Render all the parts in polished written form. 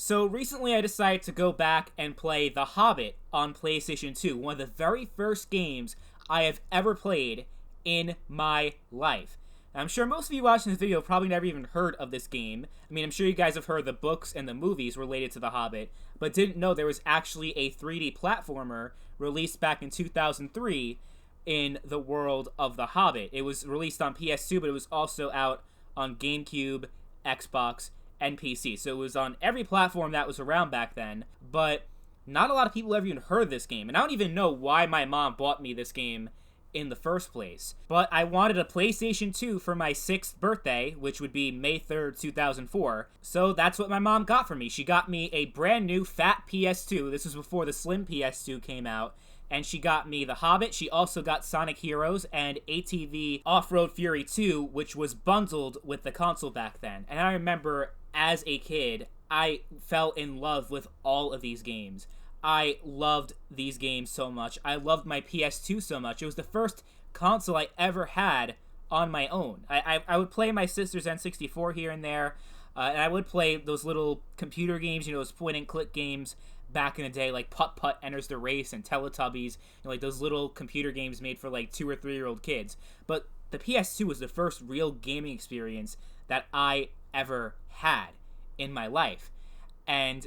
So recently I decided to go back and play The Hobbit on PlayStation 2, one of the very first games I have ever played in my life. Now, I'm sure most of you watching this video have probably never even heard of this game. I mean, I'm sure you guys have heard the books and the movies related to The Hobbit, but didn't know there was actually a 3D platformer released back in 2003 in the world of The Hobbit. It was released on PS2, but it was also out on GameCube, Xbox, and PC. So it was on every platform that was around back then, but not a lot of people ever even heard of this game. And I don't even know why my mom bought me this game in the first place. But I wanted a PlayStation 2 for my 6th birthday, which would be May 3rd, 2004. So that's what my mom got for me. She got me a brand new fat PS2. This was before the slim PS2 came out. And she got me The Hobbit. She also got Sonic Heroes and ATV Off-Road Fury 2, which was bundled with the console back then. And I remember, as a kid, I fell in love with all of these games. I loved these games so much. I loved my PS2 so much. It was the first console I ever had on my own. I would play my sister's N64 here and there, and I would play those little computer games, those point-and-click games back in the day, like Putt Putt Enters the Race and Teletubbies, like those little computer games made for like 2 or 3-year-old kids. But the PS2 was the first real gaming experience that I ever had in my life. And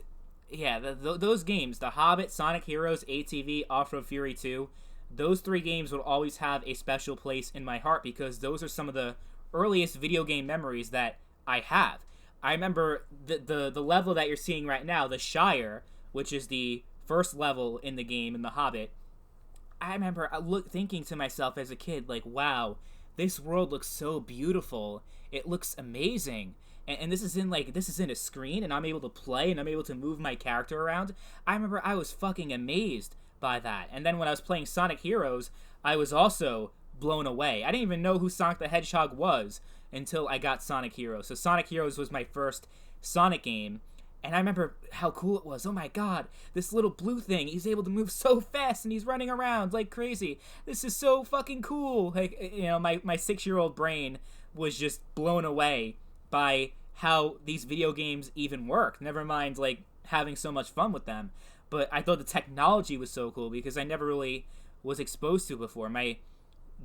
yeah, those games, The Hobbit, Sonic Heroes, ATV, Off-Road Fury 2, those 3 games will always have a special place in my heart because those are some of the earliest video game memories that I have. I remember the level that you're seeing right now, the Shire, which is the first level in the game, in The Hobbit. I remember thinking to myself as a kid, like, wow, this world looks so beautiful. It looks amazing. And this is in a screen, and I'm able to play, and I'm able to move my character around. I remember I was fucking amazed by that. And then when I was playing Sonic Heroes, I was also blown away. I didn't even know who Sonic the Hedgehog was until I got Sonic Heroes. So Sonic Heroes was my first Sonic game, and I remember how cool it was. Oh my god, this little blue thing, he's able to move so fast, and he's running around like crazy. This is so fucking cool. Like, my 6-year-old brain was just blown away by how these video games even work. Never mind, like, having so much fun with them. But I thought the technology was so cool because I never really was exposed to it before. My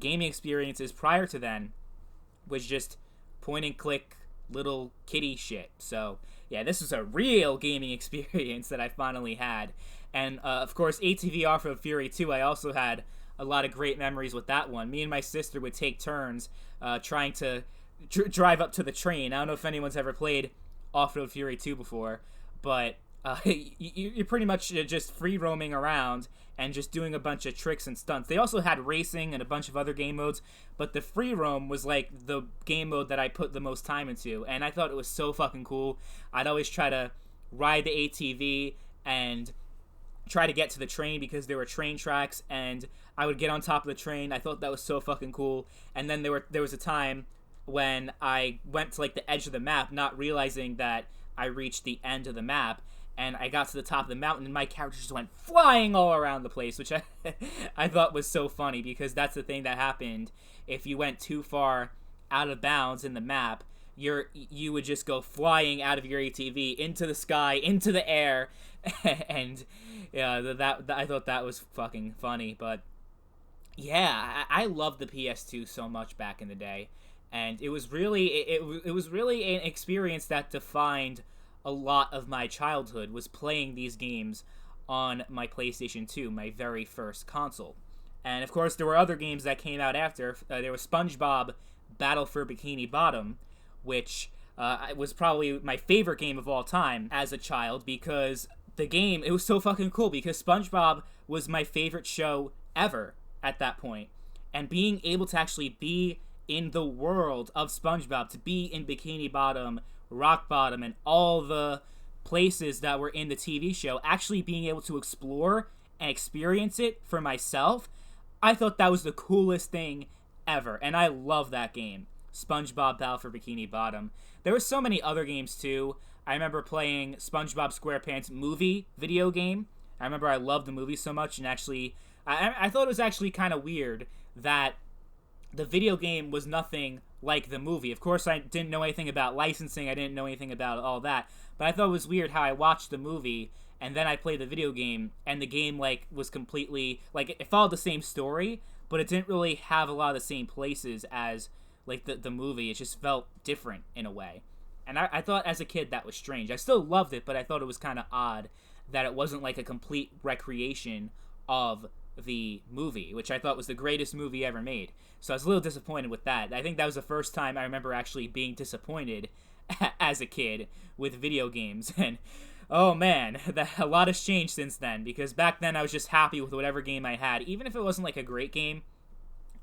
gaming experiences prior to then was just point-and-click little kiddie shit. So, yeah, this was a real gaming experience that I finally had. And, of course, ATV Off-Road Fury 2, I also had a lot of great memories with that one. Me and my sister would take turns trying to drive up to the train. I don't know if anyone's ever played Off-Road Fury 2 before, but you're pretty much just free roaming around and just doing a bunch of tricks and stunts. They also had racing and a bunch of other game modes, but the free roam was like the game mode that I put the most time into, and I thought it was so fucking cool. I'd always try to ride the ATV and try to get to the train because there were train tracks, and I would get on top of the train. I thought that was so fucking cool. And then there was a time when I went to like the edge of the map, not realizing that I reached the end of the map, and I got to the top of the mountain, and my character just went flying all around the place, which I thought was so funny, because that's the thing that happened. If you went too far out of bounds in the map, you would just go flying out of your ATV into the sky, into the air, and yeah, I thought that was fucking funny. But yeah, I loved the PS2 so much back in the day. And it was really an experience that defined a lot of my childhood, was playing these games on my PlayStation 2, my very first console. And of course, there were other games that came out after. There was SpongeBob Battle for Bikini Bottom, which was probably my favorite game of all time as a child, because it was so fucking cool, because SpongeBob was my favorite show ever at that point. And being able to actually be in the world of SpongeBob, to be in Bikini Bottom, Rock Bottom, and all the places that were in the TV show, actually being able to explore and experience it for myself, I thought that was the coolest thing ever, and I love that game, SpongeBob Battle for Bikini Bottom. There were so many other games too. I remember playing SpongeBob SquarePants movie video game. I remember I loved the movie so much, and actually, I thought it was actually kind of weird that the video game was nothing like the movie. Of course, I didn't know anything about licensing. I didn't know anything about all that. But I thought it was weird how I watched the movie and then I played the video game, and the game like was completely like it followed the same story, but it didn't really have a lot of the same places as like the movie. It just felt different in a way. And I thought as a kid that was strange. I still loved it, but I thought it was kind of odd that it wasn't like a complete recreation of the movie, which I thought was the greatest movie ever made. So I was a little disappointed with that. I think that was the first time I remember actually being disappointed as a kid with video games. And oh man, a lot has changed since then, because back then I was just happy with whatever game I had. Even if it wasn't like a great game,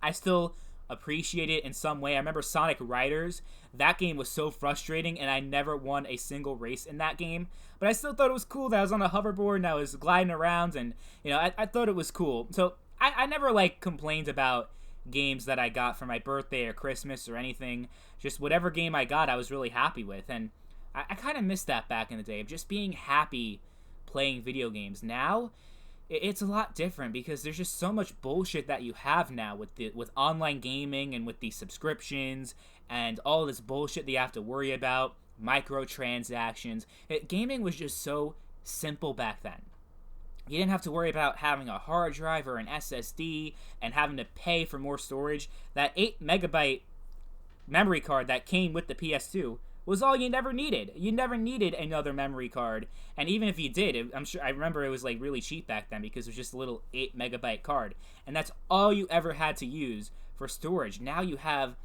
I still appreciate it in some way. I remember Sonic Riders. That game was so frustrating, and I never won a single race in that game. But I still thought it was cool that I was on a hoverboard and I was gliding around, and I thought it was cool. So I never like complained about games that I got for my birthday or Christmas or anything. Just whatever game I got, I was really happy with, and I kind of missed that back in the day of just being happy playing video games. Now it's a lot different because there's just so much bullshit that you have now with online gaming and with these subscriptions and all this bullshit that you have to worry about, microtransactions. Gaming was just so simple back then. You didn't have to worry about having a hard drive or an SSD and having to pay for more storage. That 8 megabyte memory card that came with the PS2 was all you never needed. You never needed another memory card. And even if you did, I remember it was like really cheap back then because it was just a little 8 megabyte card. And that's all you ever had to use for storage. Now you have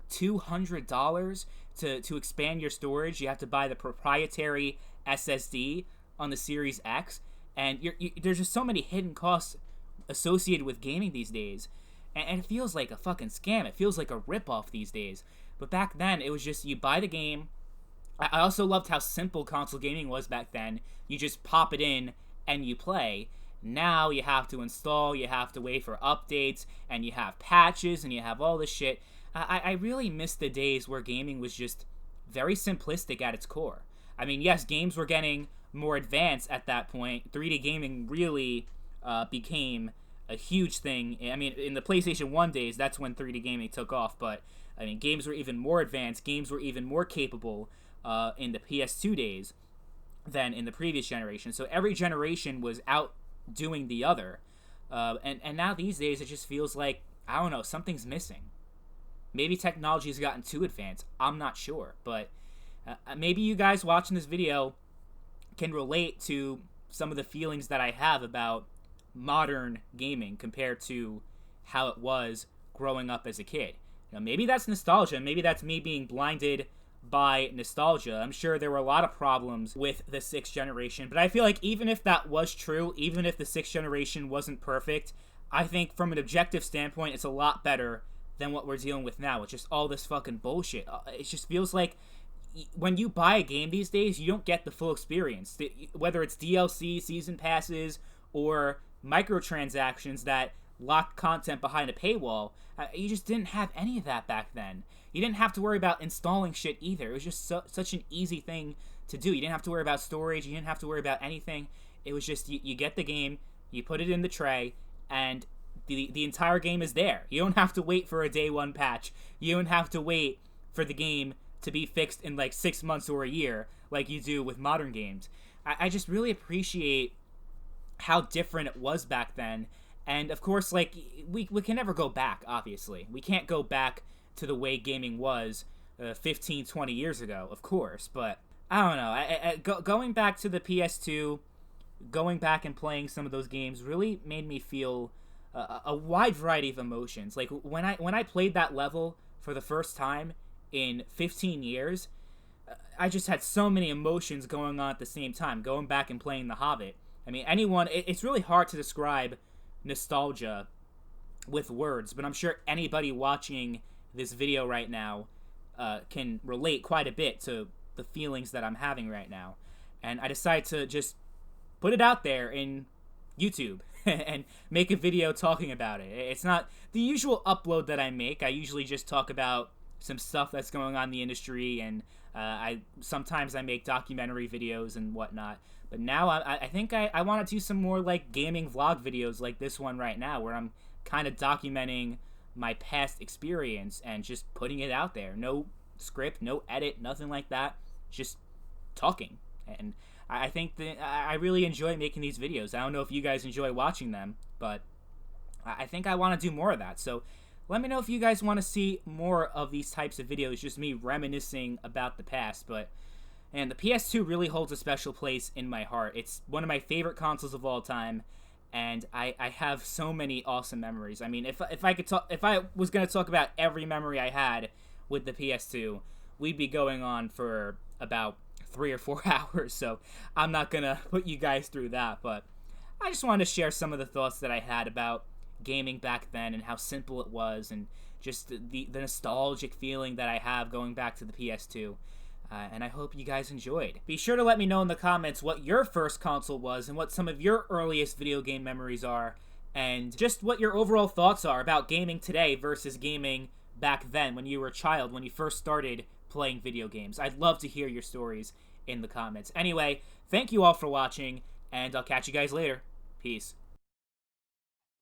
$200 to expand your storage. You have to buy the proprietary SSD on the Series X. And there's just so many hidden costs associated with gaming these days. And it feels like a fucking scam. It feels like a ripoff these days. But back then, it was just you buy the game. I also loved how simple console gaming was back then. You just pop it in and you play. Now you have to install, you have to wait for updates, and you have patches, and you have all this shit. I really miss the days where gaming was just very simplistic at its core. I mean, yes, games were getting more advanced at that point. 3D gaming really became a huge thing. I mean, in the PlayStation 1 days, that's when 3D gaming took off, but I mean, games were even more advanced, games were even more capable in the PS2 days than in the previous generation. So every generation was outdoing the other. And now these days, it just feels like, I don't know, something's missing. Maybe technology has gotten too advanced. I'm not sure. But maybe you guys watching this video can relate to some of the feelings that I have about modern gaming compared to how it was growing up as a kid. Maybe that's nostalgia. Maybe that's me being blinded by nostalgia. I'm sure there were a lot of problems with the 6th generation, but I feel like even if that was true, even if the 6th generation wasn't perfect, I think from an objective standpoint, it's a lot better than what we're dealing with now. It's just all this fucking bullshit. It just feels like when you buy a game these days, you don't get the full experience. Whether it's DLC, season passes, or microtransactions that lock content behind a paywall, you just didn't have any of that back then. You didn't have to worry about installing shit either. It was just such an easy thing to do. You didn't have to worry about storage. You didn't have to worry about anything. It was just you get the game, you put it in the tray, and the entire game is there. You don't have to wait for a day one patch. You don't have to wait for the game to be fixed in like 6 months or a year like you do with modern games. I just really appreciate how different it was back then. And of course, like, we can never go back, obviously. We can't go back to the way gaming was 15, 20 years ago, of course. But I don't know. Going back to the PS2, going back and playing some of those games really made me feel a wide variety of emotions. Like, when I played that level for the first time in 15 years, I just had so many emotions going on at the same time, going back and playing The Hobbit. I mean, it's really hard to describe nostalgia with words, but I'm sure anybody watching this video right now can relate quite a bit to the feelings that I'm having right now. And I decided to just put it out there in YouTube and make a video talking about it. It's not the usual upload that I make. I usually just talk about some stuff that's going on in the industry, and sometimes I make documentary videos and whatnot. But now I think I want to do some more like gaming vlog videos like this one right now, where I'm kind of documenting my past experience and just putting it out there. No script, no edit, nothing like that. Just talking. And I think that I really enjoy making these videos. I don't know if you guys enjoy watching them, but I think I want to do more of that. So let me know if you guys want to see more of these types of videos, just me reminiscing about the past. And the PS2 really holds a special place in my heart. It's one of my favorite consoles of all time, and I have so many awesome memories. I mean, if I was gonna talk about every memory I had with the PS2, we'd be going on for about 3 or 4 hours. So I'm not gonna put you guys through that, but I just wanted to share some of the thoughts that I had about gaming back then and how simple it was, and just the nostalgic feeling that I have going back to the PS2. And I hope you guys enjoyed. Be sure to let me know in the comments what your first console was and what some of your earliest video game memories are, and just what your overall thoughts are about gaming today versus gaming back then when you were a child, when you first started playing video games. I'd love to hear your stories in the comments. Anyway, thank you all for watching, and I'll catch you guys later. Peace.